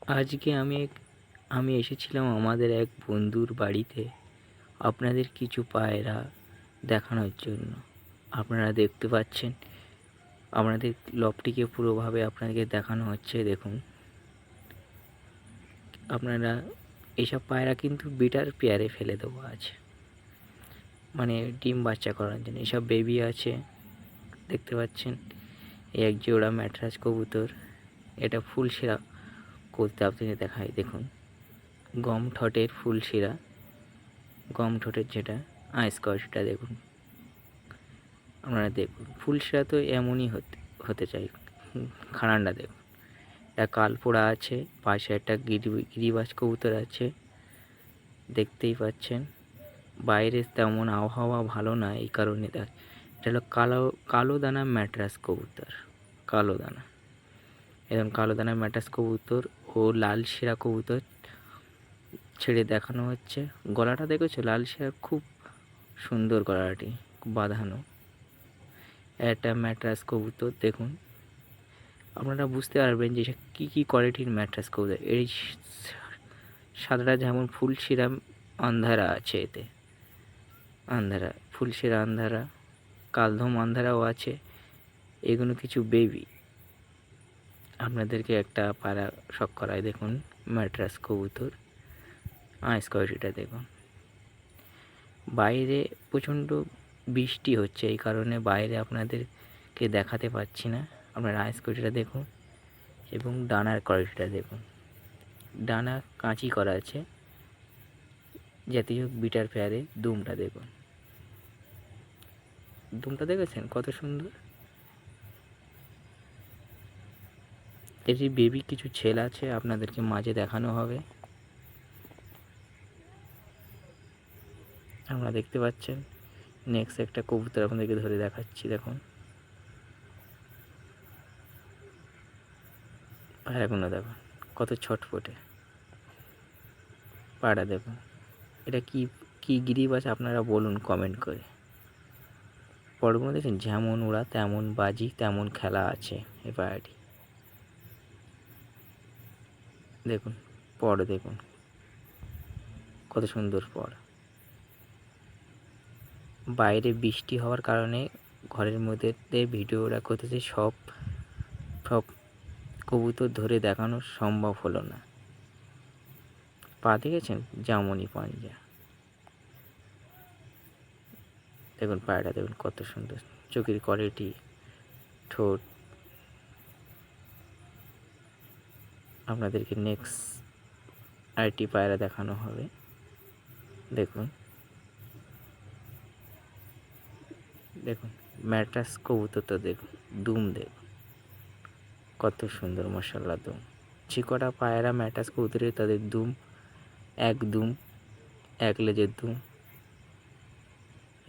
আজকে আমি এসেছিলাম আমাদের এক বন্ধুর বাড়িতে আপনাদের কিছু পায়রা দেখানোর জন্য। আপনারা দেখতে পাচ্ছেন, আপনাদের লবটিকে পুরোভাবে আপনাদেরকে দেখানো হচ্ছে। দেখুন, আপনারা এইসব পায়রা কিন্তু বিটার পেয়ারে ফেলে দেওয়া আছে, মানে ডিম বাচ্চা করার জন্য। এসব বেবি আছে, দেখতে পাচ্ছেন। এই এক জোড়া ম্যাট্রাস কবুতর, এটা ফুলশিরা করতে আপনাকে দেখায়। দেখুন, গম ঠোঁটের ফুলশিরা, গম ঠোঁটের যেটা আইসকোয়াশটা দেখুন। আপনারা দেখুন, ফুলশিরা তো এমনই হতে চাই। খাড়ানটা দেখুন, একটা কালপোড়া আছে, পাশে একটা গিরিবাজ কবুতর আছে, দেখতেই পাচ্ছেন। বাইরে তেমন আবহাওয়া ভালো না, এই কারণে এটা হলো কালো দানা ম্যাট্রাস কবুতর। কালো দানা, এরকম কালো দানা ম্যাট্রাস কবুতর ও লাল শিরা কবুতর ছেড়ে দেখানো হচ্ছে। গলাটা দেখেছো? লাল শিরা খুব সুন্দর গলাটি, খুব বাঁধানো। একটা ম্যাট্রাস কবুতর দেখুন, আপনারা বুঝতে পারবেন যে কী কী কোয়ালিটির ম্যাট্রাস কবুতর। এই সাদাটা যেমন ফুলশিরা আন্ধারা আছে, এতে আন্ধারা, ফুলশিরা আন্ধারা, কালধম আন্ধারাও আছে। এগুলো কিছু বেবি। আপনাদেরকে একটা পায়রা শখ করায়। দেখুন, ম্যাট্রাস কবুতর আইসকোয়াশটা দেখুন। বাইরে প্রচণ্ড বৃষ্টি হচ্ছে, এই কারণে বাইরে আপনাদেরকে দেখাতে পাচ্ছি না। আপনারা আইসকোয়াশটা দেখুন এবং ডানার কোয়ালিটিটা দেখুন। ডানা কাঁচি করা আছে, জাতীয় বিটার পেয়ারে। দুমটা দেখুন, দুমটা দেখেছেন কত সুন্দর। এটি বেবি কিছু ছেল আছে, আপনাদেরকে মাঝে দেখানো হবে। আপনারা দেখতে পাচ্ছেন। নেক্সট একটা কবুতর আপনাদেরকে ধরে দেখাচ্ছি। দেখুন পায়রাগুলো, দেখুন কত ছটফটে পায়রা। দেখুন, এটা কি কি গিরিবাজ আপনারা বলুন কমেন্ট করে। পরগুলো দেখছেন, যেমন ওরা তেমন বাজি তেমন খেলা আছে এই পায়রাটি। দেখুন পর, দেখুন কত সুন্দর পর। বাইরে বৃষ্টি হওয়ার কারণে ঘরের মধ্যে ভিডিওটা করতেছে, সব কবুতর ধরে দেখানো সম্ভব হলো না। পা দেখেছেন, জামনি পাঞ্জা। দেখুন পায়রাটা দেখুন কত সুন্দর, চোখের কোয়ালিটি, ঠোঁট। আপনাদেরকে নেক্সট আরেকটি পায়রা দেখানো হবে। দেখুন, দেখুন ম্যাট্রাস কবুতরটা দেখুন, দুম দেখুন কত সুন্দর, মাশাআল্লাহ। দুম চিকটা পায়রা ম্যাট্রাস কবুতরের, তাদের দুম, এক লেজের দুম।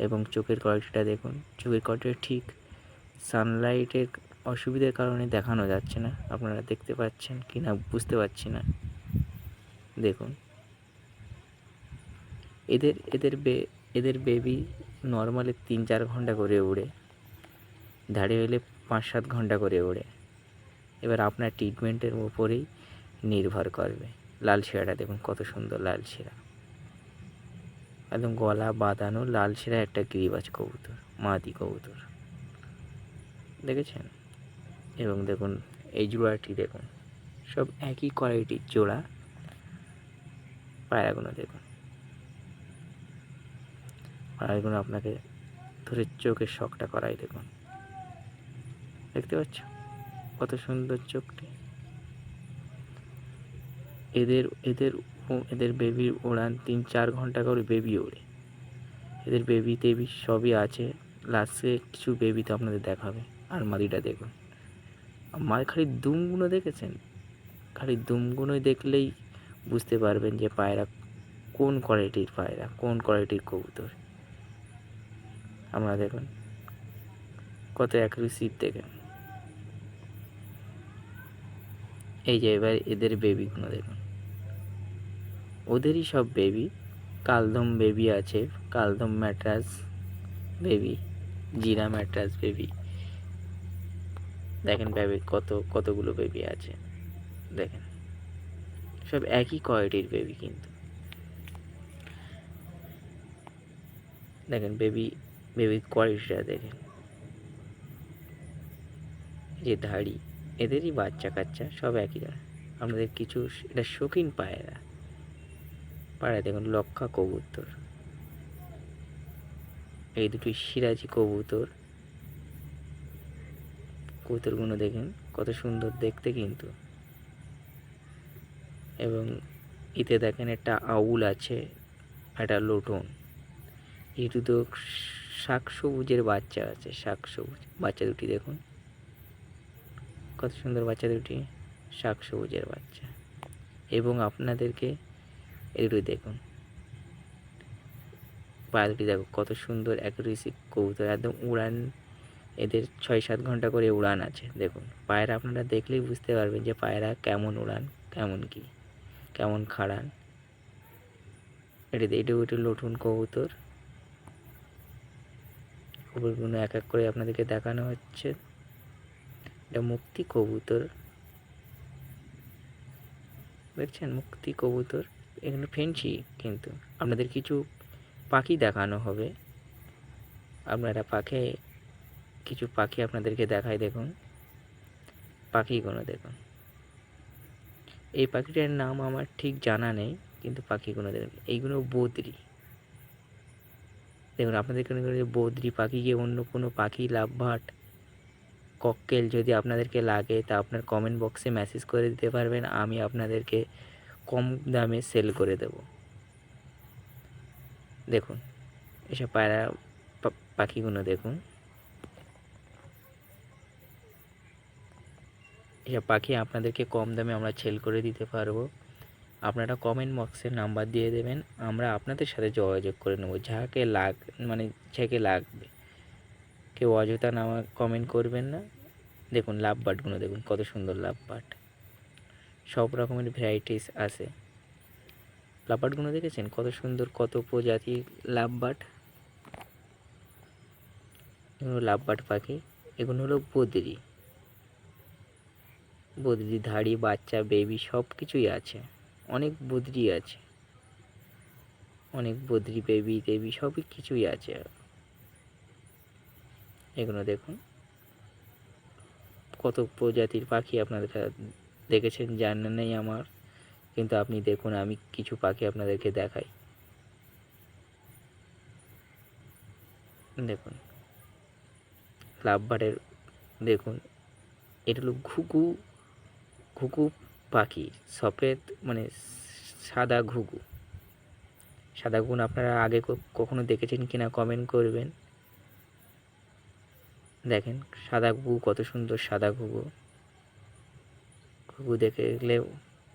এবং চোখের কোয়ালিটিটা দেখুন, চোখের কোয়ালিটি ঠিক সানলাইটের অসুবিধার কারণে দেখানো যাচ্ছে না। আপনারা দেখতে পাচ্ছেন কি না বুঝতে পারছি না। দেখুন, এদের বেবি নর্মালি 3-4 ঘন্টা করে উড়ে, ধাড়ি হলে 5-7 ঘন্টা করে উড়ে। এবার আপনার ট্রিটমেন্টের উপরেই নির্ভর করবে। লাল শিরাটা দেখুন কত সুন্দর, লাল শিরা একদম গলা বাঁধানো, লাল শিরা একটা গিরিবাজ কবুতর, মাদি কবুতর দেখেছেন। এবং দেখুন এই জোড়াটি দেখুন, সব একই কোয়ালিটির জোড়া পায়রাগুলো। দেখুন পায়রাগুলো আপনাকে ধরে চোখের শখটা করাই। দেখুন, দেখতে পাচ্ছ কত সুন্দর চোখটি। এদের বেবির ওড়ান 3-4 ঘন্টা করে বেবি ওড়ে। এদের বেবি টেবি সবই আছে। লাস্টে কিছু বেবি তো আপনাদের দেখাবে। আর মাদিটা দেখুন, খালি দুমগুলো দেখেছেন, খালি দুমগুলোই দেখলেই বুঝতে পারবেন যে পায়রা কোন কোয়ালিটির পায়রা, কোন কোয়ালিটির কবুতর। আপনারা দেখুন কত অ্যাকুরেসি দেখেন। এই যে এবার এদের বেবিগুলো দেখুন, ওদেরই সব বেবি। কালদম বেবি আছে, কালদম ম্যাট্রাস বেবি, জিরা ম্যাট্রাস বেবি। দেখেন বেবি কতগুলো বেবি আছে, দেখেন সব একই কোয়ালিটির বেবি কিন্তু। দেখেন বেবির কোয়ালিটিটা দেখেন, যে ধাড়ি, এদেরই বাচ্চা কাচ্চা সব একই ধরনের। আপনাদের কিছু এটা শৌখিন পায়রা। পায়রা দেখুন লক্ষা কবুতর, এই দুটি সিরাজি কবুতর। কবুতরগুলো দেখেন কত সুন্দর দেখতে কিন্তু। এবং এতে দেখেন একটা আউল আছে, একটা লোটন। এই দুটো শাক সবুজের বাচ্চা আছে, শাক সবুজ বাচ্চা দুটি দেখুন কত সুন্দর বাচ্চা দুটি, শাক সবুজের বাচ্চা। এবং আপনাদেরকে এই দুটি দেখুন, পা দুটি দেখো কত সুন্দর অ্যাকুরেসি কবুতর, একদম উড়ান। এদের 6-7 ঘন্টা করে উড়ান আছে। দেখুন পায়রা আপনারা দেখলেই বুঝতে পারবেন যে পায়রা কেমন উড়ান, কেমন কি, কেমন খাড়ান। এটাও একটু নতুন কবুতর। কবুতরগুলো এক এক করে আপনাদেরকে দেখানো হচ্ছে। এটা মুক্তি কবুতর, দেখছেন মুক্তি কবুতর। এখানে ফেন্সি কিন্তু। আপনাদের কিছু পাখি দেখানো হবে, আপনারা কিছু পাখি আপনাদেরকে দেখায়। দেখুন পাখিগুলো দেখুন। এই পাখিটার নাম আমার ঠিক জানা নেই, কিন্তু পাখিগুলো দেখুন, এইগুলো বদ্রি। দেখুন আপনাদের এখানে বদ্রি পাখিকে অন্য কোনো পাখি, লাভবার্ড, কক্কেল যদি আপনাদেরকে লাগে তা আপনার কমেন্ট বক্সে মেসেজ করে দিতে পারবেন, আমি আপনাদেরকে কম দামে সেল করে দেব। দেখুন এসব পায়রা পাখিগুলো দেখুন, এসব পাখি আপনাদেরকে কম দামে আমরা সেল করে দিতে পারবো। আপনারা কমেন্ট বক্সে নাম্বার দিয়ে দেবেন, আমরা আপনাদের সাথে যোগাযোগ করে নেব। যাকে যাকে লাগবে, কেউ অযথা কমেন্ট করবেন না। দেখুন লাভবার্ডগুলো দেখুন কত সুন্দর লাভবার্ড, সব রকমের ভ্যারাইটিস আছে। লাভবার্ডগুলো দেখেছেন কত সুন্দর, কত প্রজাতির লাভবার্ড। এগুলো লাভবার্ড পাখি, এগুলো হলো বদ্রি। ধাড়ি, বাচ্চা, বেবি সব কিছুই আছে। অনেক বদ্রি আছে, অনেক বদ্রি বেবি টেবি সবই কিছুই আছে। এগুলো দেখুন কত প্রজাতির পাখি আপনারা দেখেছেন, জানা নেই আমার, কিন্তু আপনি দেখুন আমি কিছু পাখি আপনাদেরকে দেখাই। দেখুন লাভবার্ডের দেখুন, এটা হলো ঘুঘু পাখি, সফেদ সাদা ঘুঘু। সাদা ঘুঘু আপনারা আগে কখনো দেখেছেন কিনা কমেন্ট করবেন। দেখেন সাদা ঘুঘু কত সুন্দর, সাদা ঘুঘু। ঘুঘু দেখলে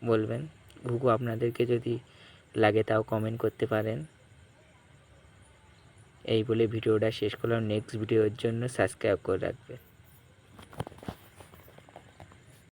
বলবেন। ঘুঘু আপনাদেরকে যদি লাগে তাও কমেন্ট করতে পারেন। এই বলে ভিডিওটা শেষ করলাম। নেক্সট ভিডিওর জন্য সাবস্ক্রাইব করে রাখবেন।